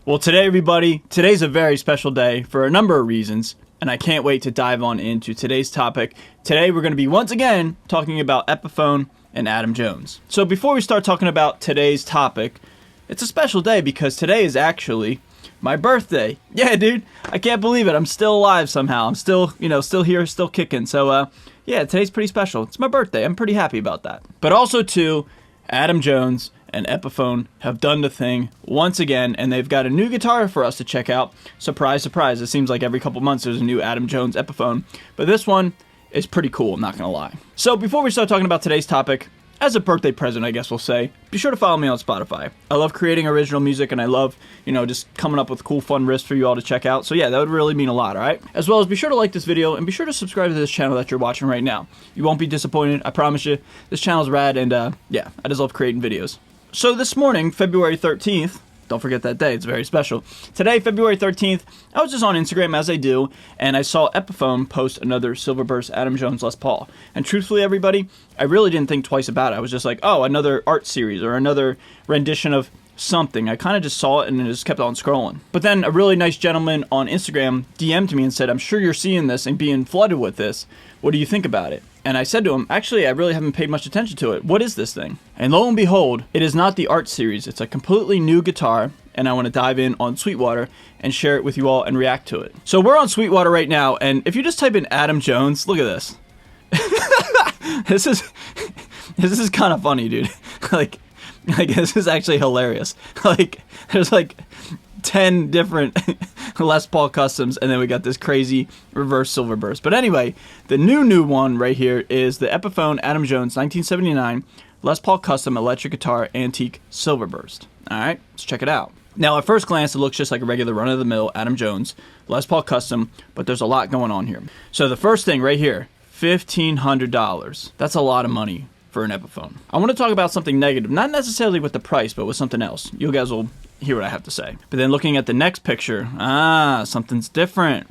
Well, today, everybody, today's a very special day for a number of reasons, and I can't wait to dive on into today's topic. Today, we're going to be once again talking about Epiphone and Adam Jones. So before we start talking about today's topic, it's a special day because today is actually my birthday. Yeah, dude, I can't believe it. I'm still alive somehow. I'm still here, still kicking. So, yeah, today's pretty special. It's my birthday. I'm pretty happy about that. But also, too, Adam Jones and Epiphone have done the thing once again, and they've got a new guitar for us to check out. Surprise, surprise. It seems like every couple months there's a new Adam Jones Epiphone, but this one is pretty cool, I'm not gonna lie. So before we start talking about today's topic, as a birthday present, I guess we'll say, be sure to follow me on Spotify. I love creating original music, and I love, just coming up with cool, fun riffs for you all to check out. So yeah, that would really mean a lot, all right? As well as be sure to like this video, and be sure to subscribe to this channel that you're watching right now. You won't be disappointed, I promise you. This channel's rad, and yeah, I just love creating videos. So this morning, February 13th, don't forget that day, it's very special. Today, February 13th, I was just on Instagram as I do, and I saw Epiphone post another Silverburst Adam Jones Les Paul. And truthfully, everybody, I really didn't think twice about it. I was just like, oh, another art series or another rendition of something. I kind of just saw it and just kept on scrolling. But then a really nice gentleman on Instagram DM'd me and said, I'm sure you're seeing this and being flooded with this. What do you think about it? And I said to him, actually, I really haven't paid much attention to it. What is this thing? And lo and behold, it is not the art series. It's a completely new guitar, and I want to dive in on Sweetwater and share it with you all and react to it. So we're on Sweetwater right now, and if you just type in Adam Jones, look at this. This is kind of funny, dude. Like this is actually hilarious. There's 10 different Les Paul customs, and then we got this crazy reverse Silverburst. But anyway, the new one right here is the Epiphone Adam Jones 1979 Les Paul Custom Electric Guitar Antique Silverburst. Alright, let's check it out. Now, at first glance, it looks just like a regular run-of-the-mill Adam Jones Les Paul Custom, but there's a lot going on here. So the first thing right here, $1,500. That's a lot of money for an Epiphone. I want to talk about something negative, not necessarily with the price, but with something else. You guys will hear what I have to say. But then looking at the next picture, something's different.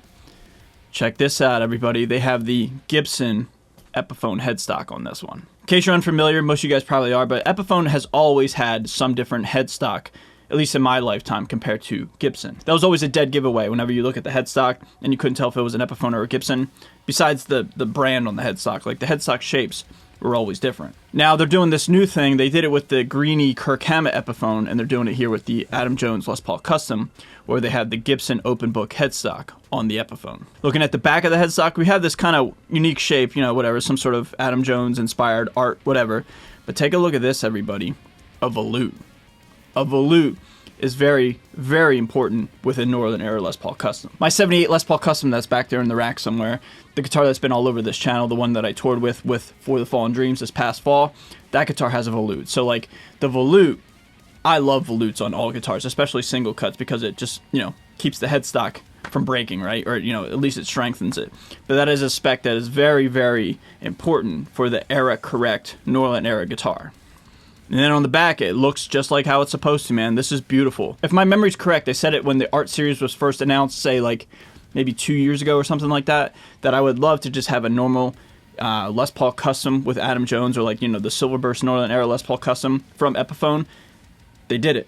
Check this out, everybody. They have the Gibson Epiphone headstock on this one. In case you're unfamiliar, most of you guys probably are, but Epiphone has always had some different headstock, at least in my lifetime, compared to Gibson. That was always a dead giveaway whenever you look at the headstock and you couldn't tell if it was an Epiphone or a Gibson, besides the brand on the headstock. Like, the headstock shapes were always different. Now they're doing this new thing. They did it with the greeny Kirk Hammett Epiphone, and they're doing it here with the Adam Jones Les Paul Custom, where they have the Gibson open book headstock on the Epiphone. Looking at the back of the headstock, we have this kind of unique shape, whatever, some sort of Adam Jones inspired art, whatever. But take a look at this, everybody. A volute. A volute is very, very important with a Northern Era Les Paul Custom. My 78 Les Paul Custom that's back there in the rack somewhere, the guitar that's been all over this channel, the one that I toured with For the Fallen Dreams this past fall, that guitar has a volute. So, the volute, I love volutes on all guitars, especially single cuts, because it just, keeps the headstock from breaking, right? Or, at least it strengthens it. But that is a spec that is very, very important for the era-correct Northern Era guitar. And then on the back, it looks just like how it's supposed to, man. This is beautiful. If my memory's correct, they said it when the art series was first announced, say, maybe 2 years ago or something like that, that I would love to just have a normal Les Paul Custom with Adam Jones, or the Silverburst Northern Era Les Paul Custom from Epiphone. They did it.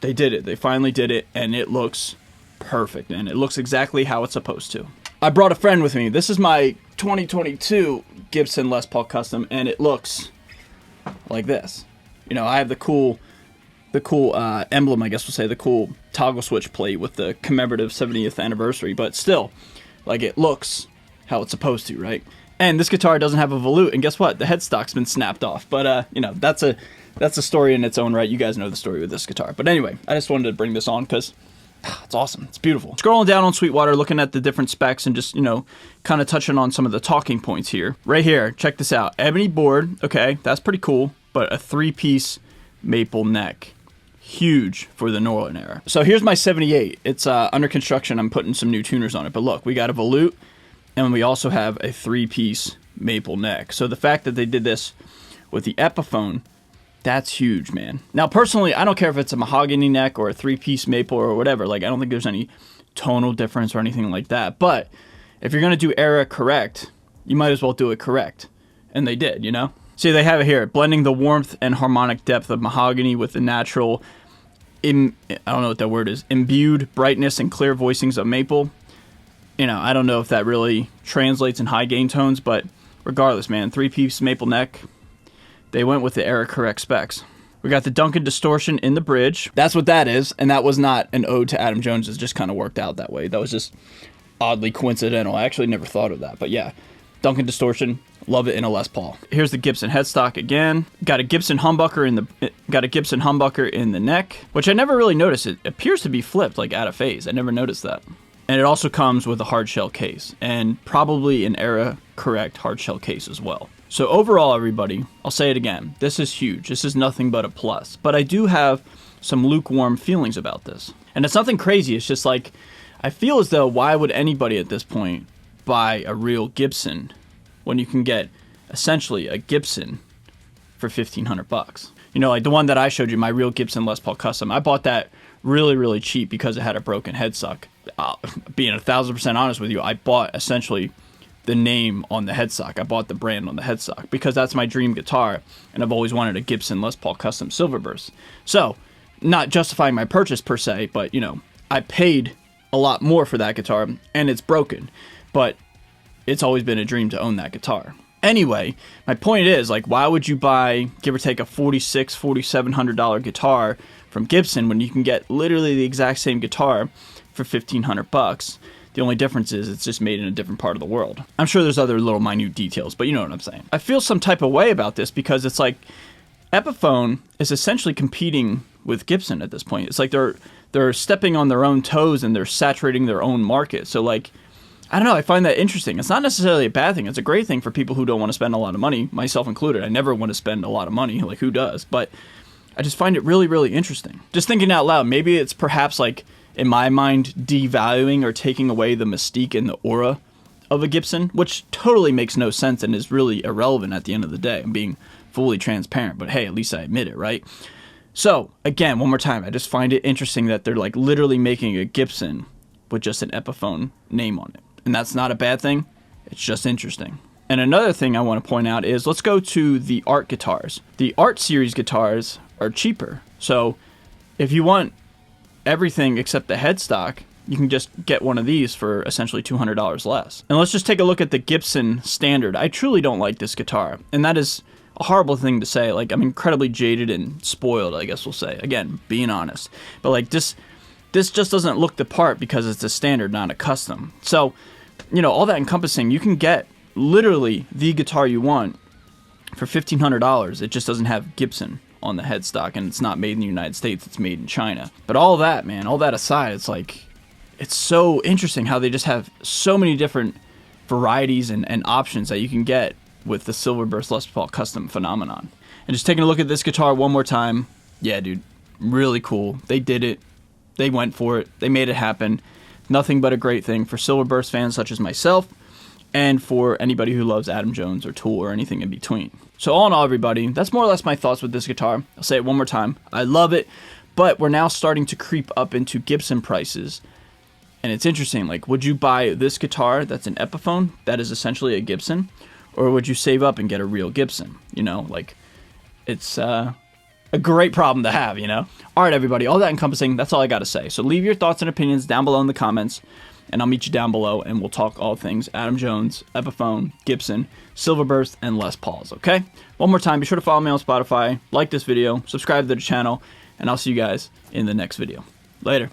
They did it. They finally did it, and it looks perfect, and it looks exactly how it's supposed to. I brought a friend with me. This is my 2022 Gibson Les Paul Custom, and it looks like this. I have the cool emblem, I guess we'll say, the cool toggle switch plate with the commemorative 70th anniversary, but still, it looks how it's supposed to, right? And this guitar doesn't have a volute, and guess what? The headstock's been snapped off, but, that's a story in its own right. You guys know the story with this guitar. But anyway, I just wanted to bring this on because it's awesome. It's beautiful. Scrolling down on Sweetwater, looking at the different specs and just, kind of touching on some of the talking points here. Right here, check this out. Ebony board, okay, that's pretty cool. But a 3-piece maple neck. Huge for the Northern Era. So here's my 78. It's under construction. I'm putting some new tuners on it. But look, we got a volute, and we also have a 3-piece maple neck. So the fact that they did this with the Epiphone, that's huge, man. Now, personally, I don't care if it's a mahogany neck or a 3-piece maple or whatever. I don't think there's any tonal difference or anything like that. But if you're going to do era correct, you might as well do it correct. And they did, See, they have it here, blending the warmth and harmonic depth of mahogany with the natural I don't know what that word is, imbued brightness and clear voicings of maple. I don't know if that really translates in high gain tones, but regardless, man, 3-piece maple neck, they went with the era correct specs. We got the Duncan distortion in the bridge. That's what that is, and that was not an ode to Adam Jones. It just kind of worked out that way. That was just oddly coincidental. I actually never thought of that, but yeah, Duncan distortion, love it in a Les Paul. Here's the Gibson headstock again. Got a Gibson humbucker in the neck, which I never really noticed. It appears to be flipped, like out of phase. I never noticed that. And it also comes with a hard shell case, and probably an era correct hard shell case as well. So overall, everybody, I'll say it again, this is huge. This is nothing but a plus. But I do have some lukewarm feelings about this. And it's nothing crazy. It's just like, I feel as though, why would anybody at this point buy a real Gibson when you can get essentially a Gibson for $1,500? Like the one that I showed you, my real Gibson Les Paul Custom. I bought that really, really cheap because it had a broken headstock. Being 1,000% honest with you, I bought essentially the name on the headstock. I bought the brand on the headstock because that's my dream guitar, and I've always wanted a Gibson Les Paul Custom Silverburst. So, not justifying my purchase per se, but I paid a lot more for that guitar, and it's broken. But it's always been a dream to own that guitar. Anyway, my point is, like, why would you buy, give or take, a $4,700 guitar from Gibson when you can get literally the exact same guitar for $1,500? The only difference is it's just made in a different part of the world. I'm sure there's other little minute details, but you know what I'm saying. I feel some type of way about this because it's like Epiphone is essentially competing with Gibson at this point. It's like they're stepping on their own toes and they're saturating their own market. So like, I don't know, I find that interesting. It's not necessarily a bad thing. It's a great thing for people who don't want to spend a lot of money, myself included. I never want to spend a lot of money, like who does? But I just find it really, really interesting. Just thinking out loud, maybe it's perhaps like, in my mind, devaluing or taking away the mystique and the aura of a Gibson, which totally makes no sense and is really irrelevant at the end of the day. I'm being fully transparent, but hey, at least I admit it, right? So, again, one more time, I just find it interesting that they're like literally making a Gibson with just an Epiphone name on it. And that's not a bad thing, it's just interesting. And another thing I want to point out is, let's go to the Art guitars. The Art series guitars are cheaper. So, if you want everything except the headstock, you can just get one of these for essentially $200 less. And let's just take a look at the Gibson Standard. I truly don't like this guitar, and that is a horrible thing to say. Like, I'm incredibly jaded and spoiled, I guess we'll say. Again, being honest. But like this just doesn't look the part because it's a standard, not a custom. So, all that encompassing, you can get literally the guitar you want for $1,500. It just doesn't have Gibson on the headstock, and it's not made in the United States, it's made in China. But all that, man, all that aside, it's like, it's so interesting how they just have so many different varieties and options that you can get with the Silverburst Les Paul Custom phenomenon. And just taking a look at this guitar one more time, yeah, dude, really cool. They did it. They went for it. They made it happen. Nothing but a great thing for Silverburst fans such as myself, and for anybody who loves Adam Jones or Tool or anything in between. So all in all, everybody, that's more or less my thoughts with this guitar. I'll say it one more time. I love it, but we're now starting to creep up into Gibson prices. And it's interesting, like, would you buy this guitar that's an Epiphone, that is essentially a Gibson? Or would you save up and get a real Gibson? Like, it's a great problem to have, All right, everybody, all that encompassing, that's all I got to say. So leave your thoughts and opinions down below in the comments, and I'll meet you down below, and we'll talk all things Adam Jones, Epiphone, Gibson, Silverburst, and Les Pauls, okay? One more time, be sure to follow me on Spotify, like this video, subscribe to the channel, and I'll see you guys in the next video. Later.